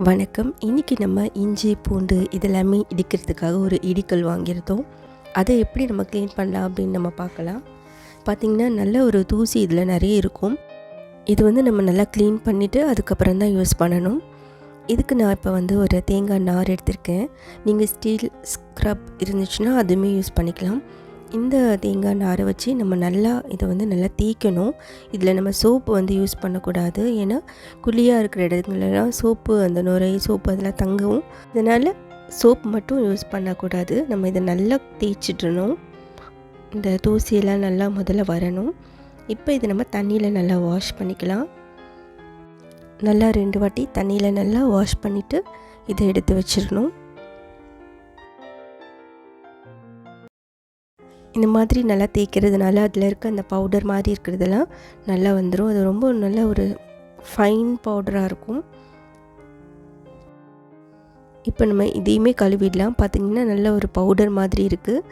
வணக்கம். இன்றைக்கி நம்ம இஞ்சி பூண்டு இதெல்லாமே இடிக்கிறதுக்காக ஒரு இடிக்கல் வாங்கியிருந்தோம். அதை எப்படி நம்ம க்ளீன் பண்ணலாம் அப்படின்னு நம்ம பார்க்கலாம். பார்த்திங்கன்னா நல்ல ஒரு தூசி இதில் நிறைய இருக்கும். இது நம்ம நல்லா க்ளீன் பண்ணிவிட்டு அதுக்கப்புறம் தான் யூஸ் பண்ணணும். இதுக்கு நான் இப்போ ஒரு தேங்காய் நார் எடுத்திருக்கேன். நீங்கள் ஸ்டீல் ஸ்க்ரப் இருந்துச்சுன்னா அதுவுமே யூஸ் பண்ணிக்கலாம். இந்த தேங்காய் நாரை வச்சு நம்ம நல்லா இதை நல்லா தேய்க்கணும். இதில் நம்ம சோப்பு யூஸ் பண்ணக்கூடாது. ஏன்னா குழியாக இருக்கிற இடத்துலலாம் சோப்பு, அந்த நுரை சோப்பு அதெல்லாம் தங்கவும், இதனால் சோப்பு மட்டும் யூஸ் பண்ணக்கூடாது. நம்ம இதை நல்லா தேய்ச்சிட்றணும். இந்த தூசியெல்லாம் நல்லா முதல்ல வரணும். இப்போ இதை நம்ம தண்ணியில் நல்லா வாஷ் பண்ணிக்கலாம். நல்லா 2 வாட்டி தண்ணியில் நல்லா வாஷ் பண்ணிவிட்டு இதை எடுத்து வச்சிடணும். இந்த மாதிரி நல்லா தேய்க்கிறதுனால அதில் இருக்க அந்த பவுடர் மாதிரி இருக்கிறதெல்லாம் நல்லா வந்துடும். அது ரொம்ப நல்ல ஒரு ஃபைன் பவுடராக இருக்கும். இப்போ நம்ம இதையுமே கழுவிடலாம். பார்த்திங்கன்னா நல்ல ஒரு பவுடர் மாதிரி இருக்குது.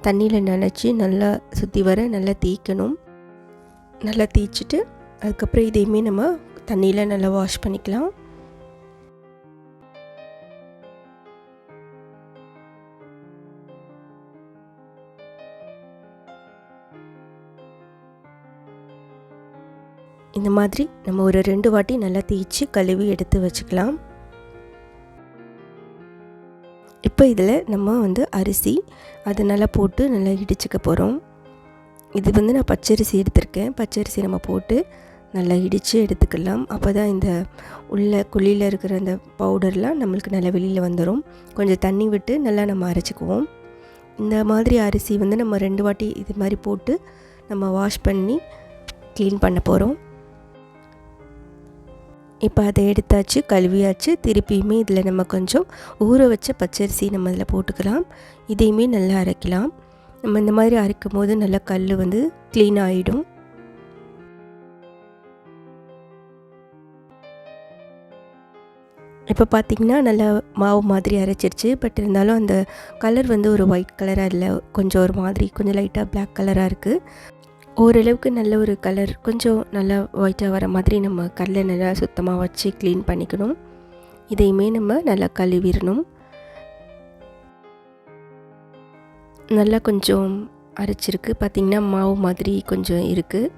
தண்ணியில் நனைச்சி நல்லா சுற்றி வர நல்லா தேய்க்கணும். நல்லா தேய்ச்சிட்டு அதுக்கப்புறம் இதையுமே நம்ம தண்ணியில் நல்லா வாஷ் பண்ணிக்கலாம். இந்த மாதிரி நம்ம ஒரு 2 வாட்டி நல்லா தேய்ச்சி கழுவி எடுத்து வச்சுக்கலாம். இப்போ இதில் நம்ம அரிசி அதை நல்லா போட்டு நல்லா இடிச்சுக்க போகிறோம். இது நான் பச்சரிசி எடுத்திருக்கேன். பச்சரிசி நம்ம போட்டு நல்லா இடித்து எடுத்துக்கலாம். அப்போ தான் இந்த உள்ள குழியில் இருக்கிற அந்த பவுடர்லாம் நம்மளுக்கு நல்லா வெளியில் வந்துடும். கொஞ்சம் தண்ணி விட்டு நல்லா நம்ம அரைச்சிக்குவோம். இந்த மாதிரி அரிசி நம்ம 2 வாட்டி இது மாதிரி போட்டு நம்ம வாஷ் பண்ணி க்ளீன் பண்ண போகிறோம். இப்போ அதை எடுத்தாச்சு, கழுவியாச்சு. திருப்பியுமே இதில் நம்ம கொஞ்சம் ஊற வச்ச பச்சரிசி நம்ம இதில் போட்டுக்கலாம். இதையுமே நல்லா அரைக்கலாம். நம்ம இந்த மாதிரி அரைக்கும் போது நல்லா கல் க்ளீன் ஆகிடும். இப்போ பார்த்திங்கன்னா நல்லா மாவு மாதிரி அரைச்சிருச்சு. பட் இருந்தாலும் அந்த கலர் ஒரு ஒயிட் கலராக இல்லை, கொஞ்சம் ஒரு மாதிரி கொஞ்சம் லைட்டாக பிளாக் கலராக இருக்குது. ஓரளவுக்கு நல்ல ஒரு கலர், கொஞ்சம் நல்லா ஒயிட்டாக வர மாதிரி நம்ம கல்லை நல்லா சுத்தமாக வச்சு க்ளீன் பண்ணிக்கணும். இதையுமே நம்ம நல்லா கழுவிடணும். நல்லா கொஞ்சம் அரைச்சிருக்கு. பார்த்திங்கன்னா மாவு மாதிரி கொஞ்சம் இருக்குது.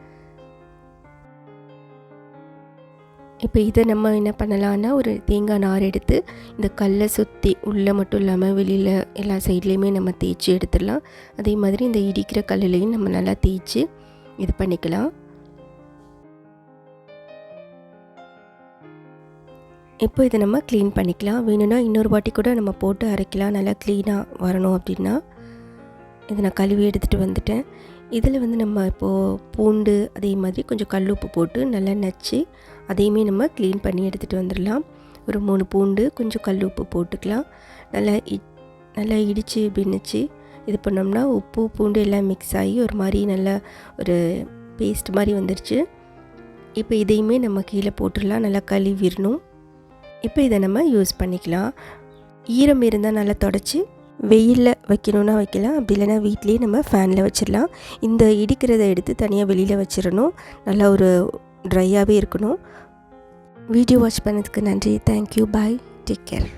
இப்போ இதை நம்ம என்ன பண்ணலான்னா, ஒரு தேங்காய் நார் எடுத்து இந்த கல்லை சுற்றி உள்ளே மட்டும் இல்லாமல் வெளியில் எல்லா சைட்லேயுமே நம்ம தேய்ச்சி எடுத்துடலாம். அதே மாதிரி இந்த இடிக்கிற கல்லுலேயும் நம்ம நல்லா தேய்ச்சி இது பண்ணிக்கலாம். இப்போ இதை நம்ம க்ளீன் பண்ணிக்கலாம். வேணும்னா இன்னொரு வாட்டி கூட நம்ம போட்டு அரைக்கலாம். நல்லா க்ளீனாக வரணும் அப்படின்னா. இதை நான் கழுவி எடுத்துகிட்டு வந்துட்டேன். இதில் நம்ம இப்போது பூண்டு அதே மாதிரி கொஞ்சம் கல் உப்பு போட்டு நல்லா நச்சு அதையுமே நம்ம க்ளீன் பண்ணி எடுத்துகிட்டு வந்துடலாம். ஒரு 3 பூண்டு கொஞ்சம் கல் உப்பு போட்டுக்கலாம். நல்லா இடித்து பின்னிச்சு இது பண்ணோம்னா உப்பு பூண்டு எல்லாம் மிக்ஸ் ஆகி ஒரு மாதிரி நல்லா ஒரு பேஸ்ட் மாதிரி வந்துருச்சு. இப்போ இதையுமே நம்ம கீழே போட்டுடலாம். நல்லா கழுவிடணும். இப்போ இதை நம்ம யூஸ் பண்ணிக்கலாம். ஈரம் இருந்தால் நல்லா தொடச்சி வெயிலில் வைக்கணுன்னா வைக்கலாம். அப்படி இல்லைனா வீட்லேயே நம்ம ஃபேனில் வச்சிடலாம். இந்த இடிக்கிறத எடுத்து தனியாக வெளியில் வச்சிடணும். நல்லா ஒரு ட்ரையாகவே இருக்கணும். வீடியோ வாட்ச் பண்ணதுக்கு நன்றி. தேங்க்யூ. பாய். Take care.